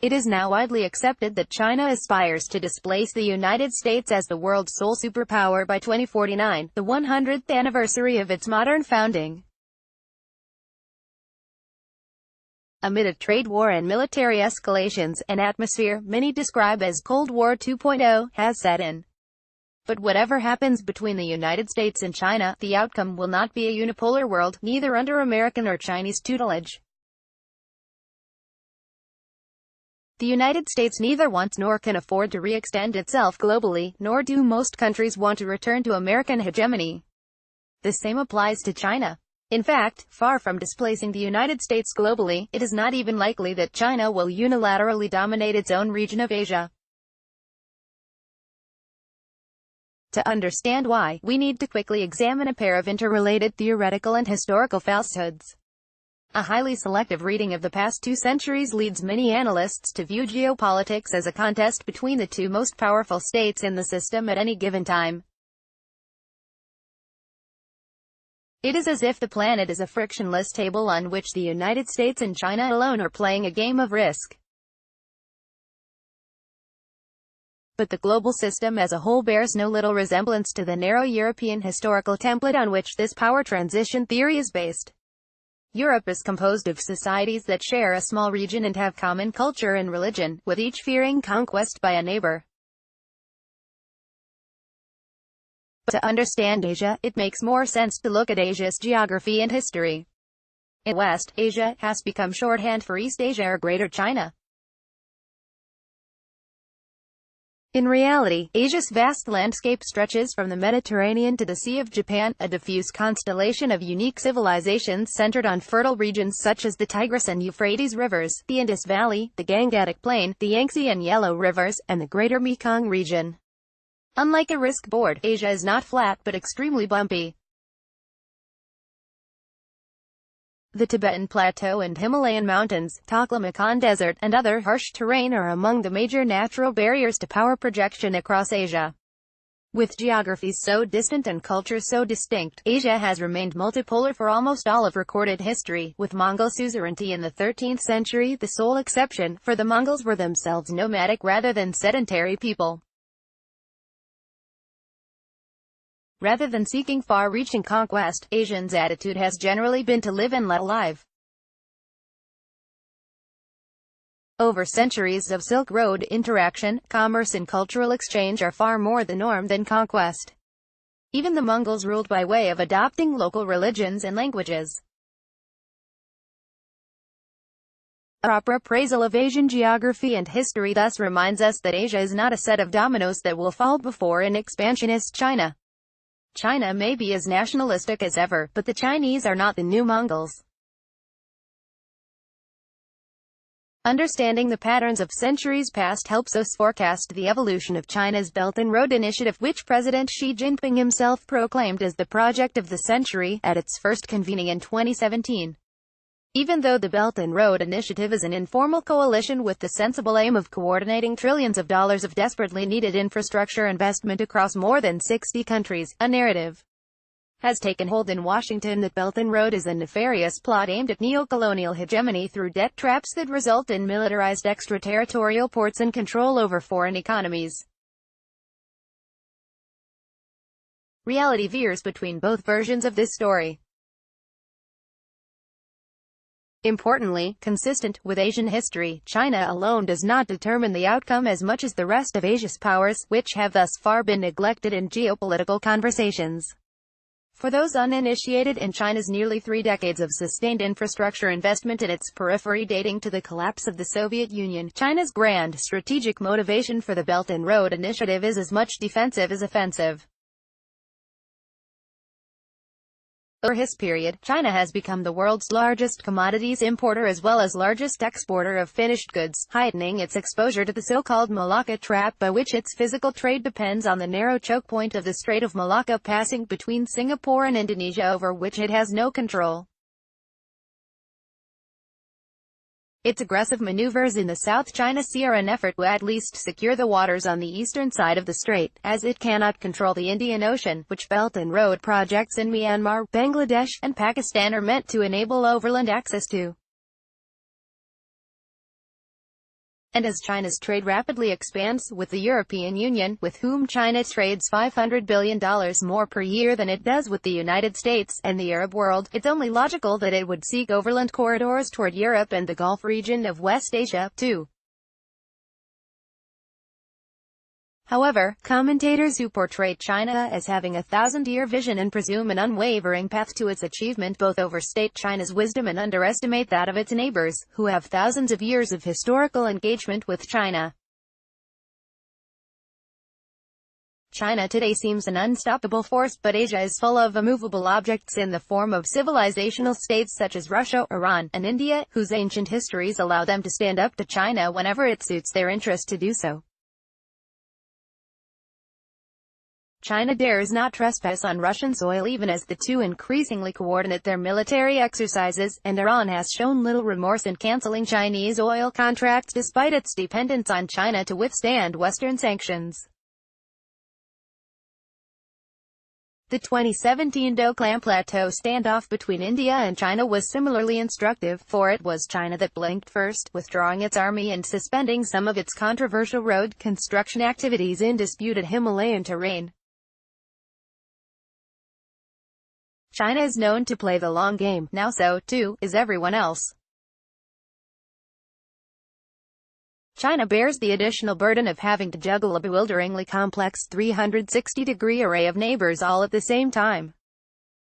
It is now widely accepted that China aspires to displace the United States as the world's sole superpower by 2049, the 100th anniversary of its modern founding. Amid a trade war and military escalations, an atmosphere many describe as Cold War 2.0 has set in. But whatever happens between the United States and China, the outcome will not be a unipolar world, neither under American or Chinese tutelage. The United States neither wants nor can afford to re-extend itself globally, nor do most countries want to return to American hegemony. The same applies to China. In fact, far from displacing the United States globally, it is not even likely that China will unilaterally dominate its own region of Asia. To understand why, we need to quickly examine a pair of interrelated theoretical and historical falsehoods. A highly selective reading of the past 2 centuries leads many analysts to view geopolitics as a contest between the 2 most powerful states in the system at any given time. It is as if the planet is a frictionless table on which the United States and China alone are playing a game of Risk. But the global system as a whole bears no little resemblance to the narrow European historical template on which this power transition theory is based. Europe is composed of societies that share a small region and have common culture and religion, with each fearing conquest by a neighbor. But to understand Asia, it makes more sense to look at Asia's geography and history. In West Asia has become shorthand for East Asia or Greater China. In reality, Asia's vast landscape stretches from the Mediterranean to the Sea of Japan, a diffuse constellation of unique civilizations centered on fertile regions such as the Tigris and Euphrates rivers, the Indus Valley, the Gangetic Plain, the Yangtze and Yellow rivers, and the greater Mekong region. Unlike a risk board, Asia is not flat but extremely bumpy. The Tibetan Plateau and Himalayan mountains, Taklamakan Desert, and other harsh terrain are among the major natural barriers to power projection across Asia. With geographies so distant and cultures so distinct, Asia has remained multipolar for almost all of recorded history, with Mongol suzerainty in the 13th century the sole exception, for the Mongols were themselves nomadic rather than sedentary people. Rather than seeking far-reaching conquest, Asians' attitude has generally been to live and let alive. Over centuries of Silk Road interaction, commerce and cultural exchange are far more the norm than conquest. Even the Mongols ruled by way of adopting local religions and languages. A proper appraisal of Asian geography and history thus reminds us that Asia is not a set of dominoes that will fall before an expansionist China. China may be as nationalistic as ever, but the Chinese are not the new Mongols. Understanding the patterns of centuries past helps us forecast the evolution of China's Belt and Road Initiative, which President Xi Jinping himself proclaimed as the project of the century, at its first convening in 2017. Even though the Belt and Road Initiative is an informal coalition with the sensible aim of coordinating trillions of dollars of desperately needed infrastructure investment across more than 60 countries, a narrative has taken hold in Washington that Belt and Road is a nefarious plot aimed at neo-colonial hegemony through debt traps that result in militarized extraterritorial ports and control over foreign economies. Reality veers between both versions of this story. Importantly, consistent with Asian history, China alone does not determine the outcome as much as the rest of Asia's powers, which have thus far been neglected in geopolitical conversations. For those uninitiated in China's nearly 3 decades of sustained infrastructure investment in its periphery dating to the collapse of the Soviet Union, China's grand strategic motivation for the Belt and Road Initiative is as much defensive as offensive. Over this period, China has become the world's largest commodities importer as well as largest exporter of finished goods, heightening its exposure to the so-called Malacca trap, by which its physical trade depends on the narrow choke point of the Strait of Malacca passing between Singapore and Indonesia, over which it has no control. Its aggressive maneuvers in the South China Sea are an effort to at least secure the waters on the eastern side of the strait, as it cannot control the Indian Ocean, which Belt and Road projects in Myanmar, Bangladesh, and Pakistan are meant to enable overland access to. And as China's trade rapidly expands with the European Union, with whom China trades $500 billion more per year than it does with the United States and the Arab world, it's only logical that it would seek overland corridors toward Europe and the Gulf region of West Asia, too. However, commentators who portray China as having a thousand-year vision and presume an unwavering path to its achievement both overstate China's wisdom and underestimate that of its neighbors, who have thousands of years of historical engagement with China. China today seems an unstoppable force, but Asia is full of immovable objects in the form of civilizational states such as Russia, Iran, and India, whose ancient histories allow them to stand up to China whenever it suits their interest to do so. China dares not trespass on Russian soil even as the two increasingly coordinate their military exercises, and Iran has shown little remorse in canceling Chinese oil contracts despite its dependence on China to withstand Western sanctions. The 2017 Doklam Plateau standoff between India and China was similarly instructive, for it was China that blinked first, withdrawing its army and suspending some of its controversial road construction activities in disputed Himalayan terrain. China is known to play the long game, now so, too, is everyone else. China bears the additional burden of having to juggle a bewilderingly complex 360-degree array of neighbors all at the same time.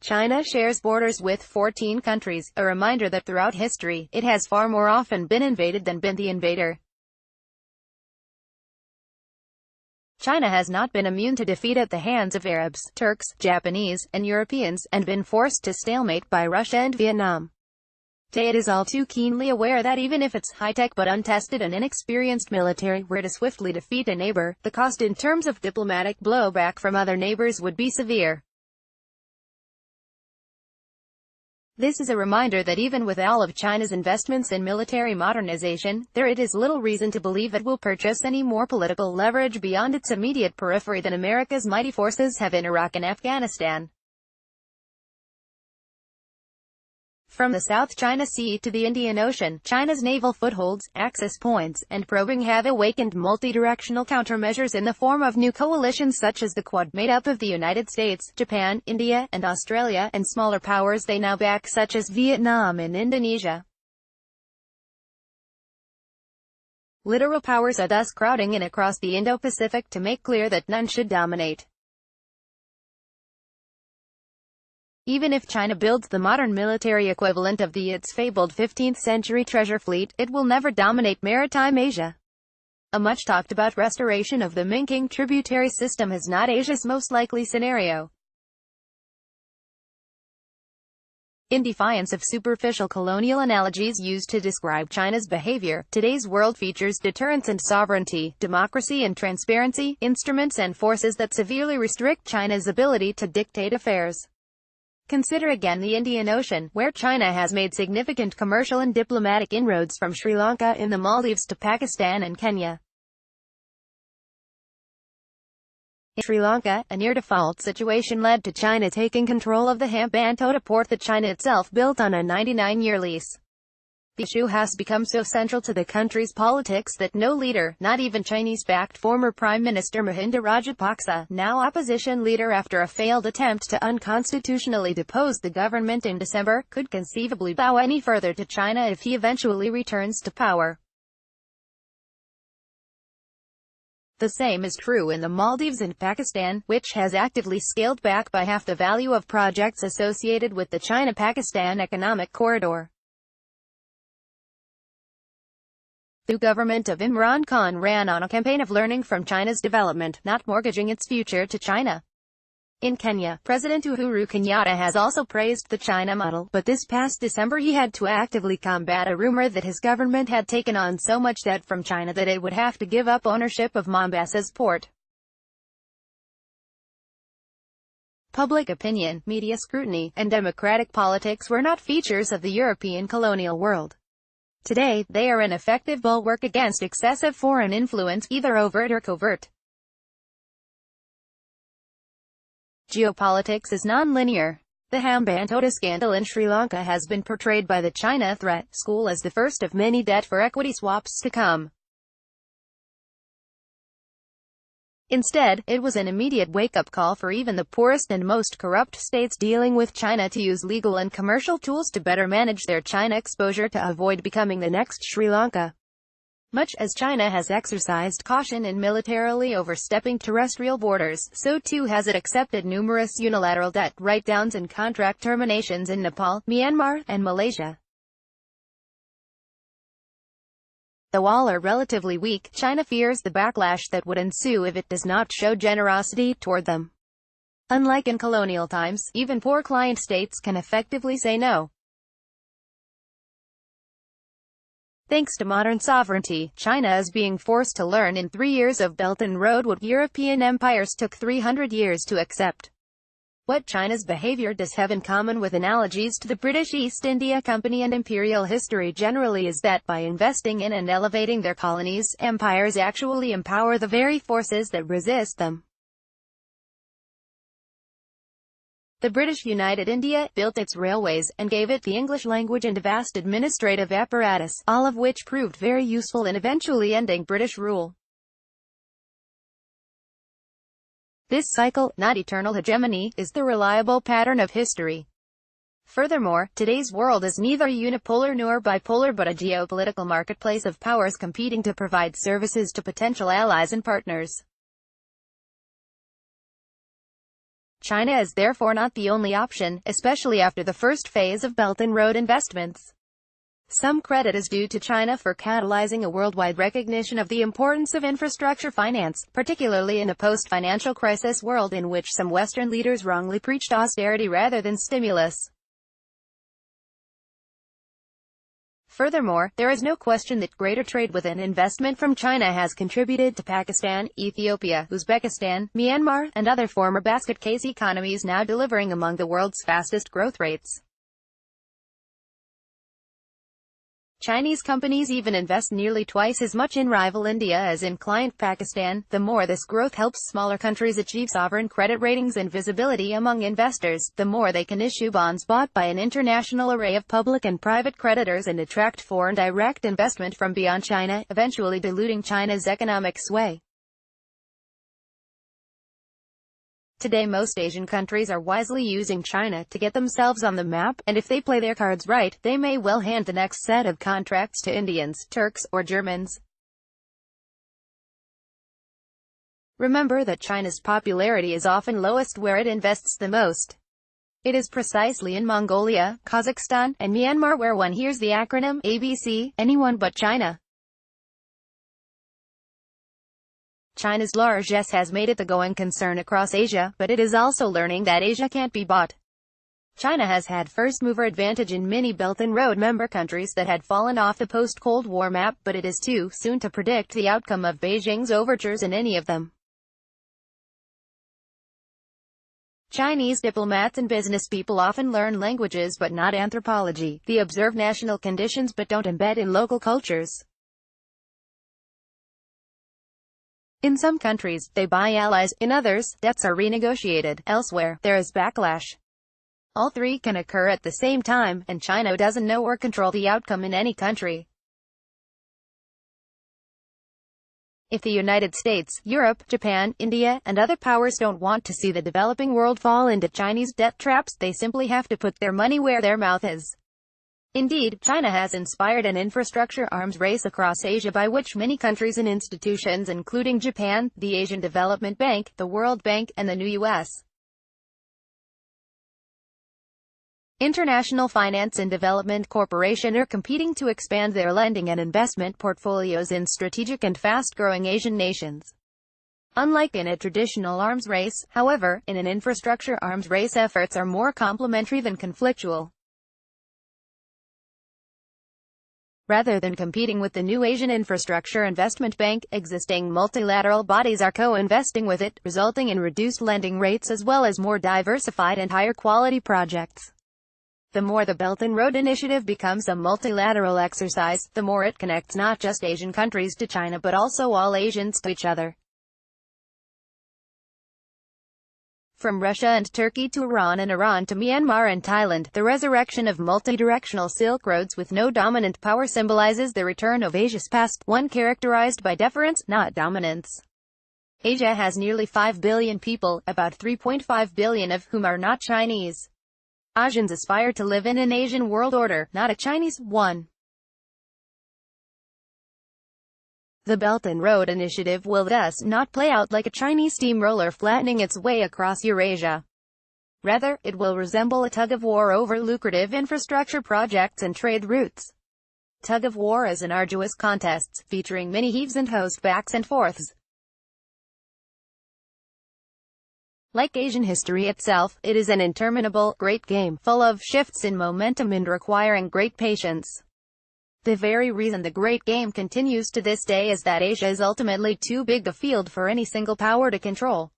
China shares borders with 14 countries, a reminder that throughout history, it has far more often been invaded than been the invader. China has not been immune to defeat at the hands of Arabs, Turks, Japanese, and Europeans, and been forced to stalemate by Russia and Vietnam. Today it is all too keenly aware that even if its high-tech but untested and inexperienced military were to swiftly defeat a neighbor, the cost in terms of diplomatic blowback from other neighbors would be severe. This is a reminder that even with all of China's investments in military modernization, there is little reason to believe it will purchase any more political leverage beyond its immediate periphery than America's mighty forces have in Iraq and Afghanistan. From the South China Sea to the Indian Ocean, China's naval footholds, access points, and probing have awakened multi-directional countermeasures in the form of new coalitions such as the Quad, made up of the United States, Japan, India, and Australia, and smaller powers they now back such as Vietnam and Indonesia. Littoral powers are thus crowding in across the Indo-Pacific to make clear that none should dominate. Even if China builds the modern military equivalent of its fabled 15th-century treasure fleet, it will never dominate maritime Asia. A much-talked-about restoration of the Mingking tributary system is not Asia's most likely scenario. In defiance of superficial colonial analogies used to describe China's behavior, today's world features deterrence and sovereignty, democracy and transparency, instruments and forces that severely restrict China's ability to dictate affairs. Consider again the Indian Ocean, where China has made significant commercial and diplomatic inroads from Sri Lanka in the Maldives to Pakistan and Kenya. In Sri Lanka, a near-default situation led to China taking control of the Hambantota port that China itself built on a 99-year lease. The issue has become so central to the country's politics that no leader, not even Chinese-backed former Prime Minister Mahinda Rajapaksa, now opposition leader after a failed attempt to unconstitutionally depose the government in December, could conceivably bow any further to China if he eventually returns to power. The same is true in the Maldives and Pakistan, which has actively scaled back by half the value of projects associated with the China-Pakistan Economic Corridor. The government of Imran Khan ran on a campaign of learning from China's development, not mortgaging its future to China. In Kenya, President Uhuru Kenyatta has also praised the China model, but this past December he had to actively combat a rumor that his government had taken on so much debt from China that it would have to give up ownership of Mombasa's port. Public opinion, media scrutiny, and democratic politics were not features of the European colonial world. Today, they are an effective bulwark against excessive foreign influence, either overt or covert. Geopolitics is non-linear. The Hambantota scandal in Sri Lanka has been portrayed by the China Threat School as the first of many debt-for-equity swaps to come. Instead, it was an immediate wake-up call for even the poorest and most corrupt states dealing with China to use legal and commercial tools to better manage their China exposure to avoid becoming the next Sri Lanka. Much as China has exercised caution in militarily overstepping terrestrial borders, so too has it accepted numerous unilateral debt write-downs and contract terminations in Nepal, Myanmar, and Malaysia. Though all are relatively weak, China fears the backlash that would ensue if it does not show generosity toward them. Unlike in colonial times, even poor client states can effectively say no. Thanks to modern sovereignty, China is being forced to learn in 3 years of Belt and Road what European empires took 300 years to accept. What China's behavior does have in common with analogies to the British East India Company and imperial history generally is that by investing in and elevating their colonies, empires actually empower the very forces that resist them. The British united India, built its railways, and gave it the English language and a vast administrative apparatus, all of which proved very useful in eventually ending British rule. This cycle, not eternal hegemony, is the reliable pattern of history. Furthermore, today's world is neither unipolar nor bipolar but a geopolitical marketplace of powers competing to provide services to potential allies and partners. China is therefore not the only option, especially after the first phase of Belt and Road investments. Some credit is due to China for catalyzing a worldwide recognition of the importance of infrastructure finance, particularly in a post-financial crisis world in which some Western leaders wrongly preached austerity rather than stimulus. Furthermore, there is no question that greater trade with and investment from China has contributed to Pakistan, Ethiopia, Uzbekistan, Myanmar, and other former basket case economies now delivering among the world's fastest growth rates. Chinese companies even invest nearly twice as much in rival India as in client Pakistan. The more this growth helps smaller countries achieve sovereign credit ratings and visibility among investors, the more they can issue bonds bought by an international array of public and private creditors and attract foreign direct investment from beyond China, eventually diluting China's economic sway. Today most Asian countries are wisely using China to get themselves on the map, and if they play their cards right, they may well hand the next set of contracts to Indians, Turks, or Germans. Remember that China's popularity is often lowest where it invests the most. It is precisely in Mongolia, Kazakhstan, and Myanmar where one hears the acronym ABC, anyone but China. China's largesse has made it the going concern across Asia, but it is also learning that Asia can't be bought. China has had first-mover advantage in many Belt and Road member countries that had fallen off the post-Cold War map, but it is too soon to predict the outcome of Beijing's overtures in any of them. Chinese diplomats and business people often learn languages but not anthropology. They observe national conditions but don't embed in local cultures. In some countries, they buy allies, in others, debts are renegotiated, elsewhere, there is backlash. All three can occur at the same time, and China doesn't know or control the outcome in any country. If the United States, Europe, Japan, India, and other powers don't want to see the developing world fall into Chinese debt traps, they simply have to put their money where their mouth is. Indeed, China has inspired an infrastructure arms race across Asia by which many countries and institutions including Japan, the Asian Development Bank, the World Bank, and the new U.S. International Finance and Development Corporation are competing to expand their lending and investment portfolios in strategic and fast-growing Asian nations. Unlike in a traditional arms race, however, in an infrastructure arms race efforts are more complementary than conflictual. Rather than competing with the new Asian Infrastructure Investment Bank, existing multilateral bodies are co-investing with it, resulting in reduced lending rates as well as more diversified and higher quality projects. The more the Belt and Road Initiative becomes a multilateral exercise, the more it connects not just Asian countries to China but also all Asians to each other. From Russia and Turkey to Iran and Iran to Myanmar and Thailand, the resurrection of multidirectional Silk Roads with no dominant power symbolizes the return of Asia's past, one characterized by deference, not dominance. Asia has nearly 5 billion people, about 3.5 billion of whom are not Chinese. Asians aspire to live in an Asian world order, not a Chinese one. The Belt and Road Initiative will thus not play out like a Chinese steamroller flattening its way across Eurasia. Rather, it will resemble a tug-of-war over lucrative infrastructure projects and trade routes. Tug-of-war is an arduous contest, featuring many heaves and hoes, backs and forths. Like Asian history itself, it is an interminable, great game, full of shifts in momentum and requiring great patience. The very reason the great game continues to this day is that Asia is ultimately too big a field for any single power to control.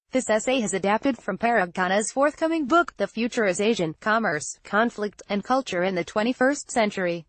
This essay has adapted from Parag Khanna's forthcoming book, The Future is Asian: Commerce, Conflict, and Culture in the 21st Century.